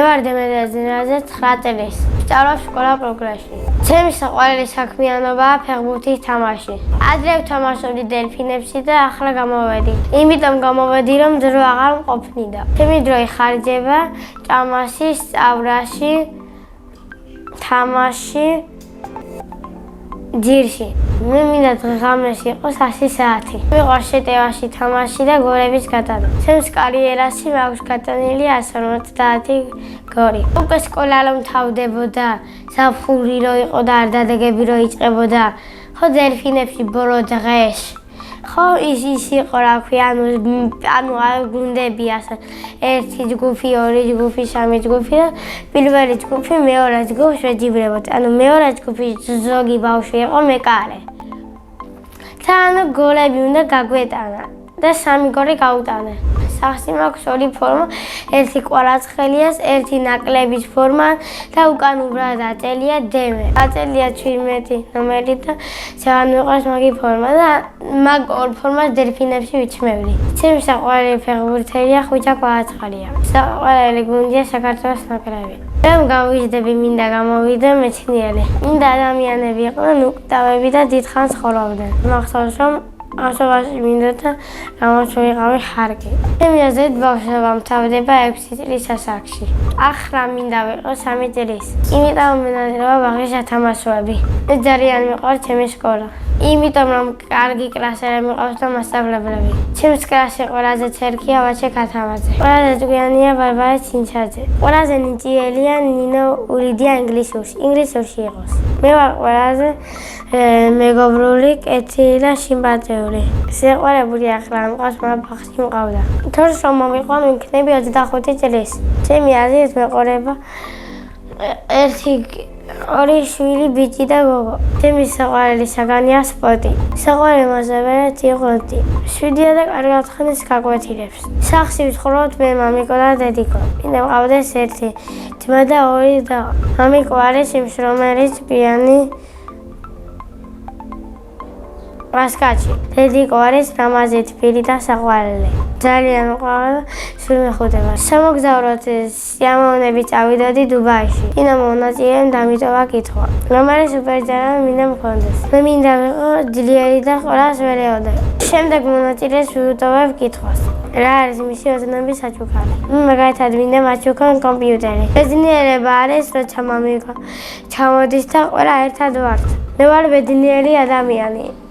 ვარ დემეტრე 9 წლის. ვსწავლობ სკოლა პროგრესში. ჩემი საყვარელი საქმიანობაა ფეხბურთის თამაში. ადრე ვთამაშობდი დელფინებში და ახლა გამოვედი. იმიტომ გამოვედი, რომ დრო აღარ მყოფნიდა. ჩემი დრო იხარჯება ჭამაში, სწავლაში, თამაში, ჯირში. მე მინდა დღე-ღამეში იყოს 100 საათი. მიყვარს შეტევაში თამაში და გოლების გატანა. ჩემს კარიერაში მაქვს გატანილი 150 გოლი. უკვე სკოლა რომ თავდებოდა, ზაფხული რო იყო და არ დადეგები რო იწყებოდა, ხო დელფინებში ბოლო დღეში. ხო ის იყო რა ქვია, ანუ გუნდები ასე. ერთი ჯგუფი, ორი ჯგუფი, სამი ჯგუფი და პირველი ჯგუფი მეორე ჯგუფს ვეჯიბრებოდ. ანუ მეორე ჯგუფი ზოგი ბავშვი იყო მეკარე. და ანუ გოლები უნდა გაგვეტანა და 3 გოლი გაუტანე. სახში მაქვს 2 ფორმა, ერთი კვარაცხელიას, ერთი ნაკლების ფორმა და უკან უბრალოდ აწელია დემე. აწელია 17 ნომერი და ძალიან მიყვარს მაგი ფორმა და მაგ ორ ფორმას დელფინებში ვიჩმევდი. ჩემი საყვარელი ფეხბურთელია ხვიჩა კვარაცხელია. საყვარელი გუნდია საქართველოს ნაკრები. რომ გავიზრდები, მინდა გამოვიდე მეცნიერი. მინდა ადამიანები იყვნენ უკტავები და დიდხანს ცხოვრობდნენ. მახსოვს რომ ასობაში მინდოდა გამოსვიყავი ხარკი. ჩემი აზრით ბავშვობა მთავრდება 6 წლის ასაკში. ახლა მინდა ვიყო 3 წლის. იმიტომ მენაძრევა ბაღის სათამაშოები. ძალიან მიყვარს ჩემი სკოლა. იმიტომ რომ კარგი კლასელი მიყავს და მასწავლებლები. ჩემს კლასში ყველაზე ცერკია ვაჩე ქათამაძე. ყველაზე ჭკვიანია ბარბარე ჩინჩაძე. ყველაზე ნიჭიერია ნინო ურიდია ინგლისურში იყოს. მე ვარ ყველაზე მეგობრული, კეთილი და სიმპათიური. სიყვარებული ახლა მყავს ბაღში მყავდა. თორს რომ მომიყვან ვიქნები 25 წლის. ჩემი აზრით მეყოლება ორი შვილი ბიჭი და გოგო. ჩემი საყვარელი საგანია სპორტი. საყვარელი მასწავლებელი ტიღონტი. შვიდია და კარგად ხნის გაკვეთილებს. სახლში ვცხოვრობთ მე, მამიკო და დედიკო. მინდა მყავდეს ერთი ძმა და 2 და. მამიკო არის იმშრომელი, წვიანი ვასკაჩი. დედიკო არის ნამაზი, თბილი და საყვარელი. ძალიან მყავს სულ მეხუთება. სამოგზაუროდ სიამოვნებით წავიდოდი დუბაიში. მინდა მონაწილე დამიტოვა კითხვა. რომ არის სუპერჯარა მინდა მქონდეს. მე მინდა ვიყო ძლიერი და ყველას ვერეოდე. შემდეგ მონაწილეს ვუტოვებ კითხვას. რა არის მისი ოცნების საჩუქარი? მაგალითად მინდა მაჩუქონ კომპიუტერი. ბედნიერება არის როცა მამიკო ჩამოდის და ყველა ერთად ვართ. მე ვარ ბედნიერი ადამიანი.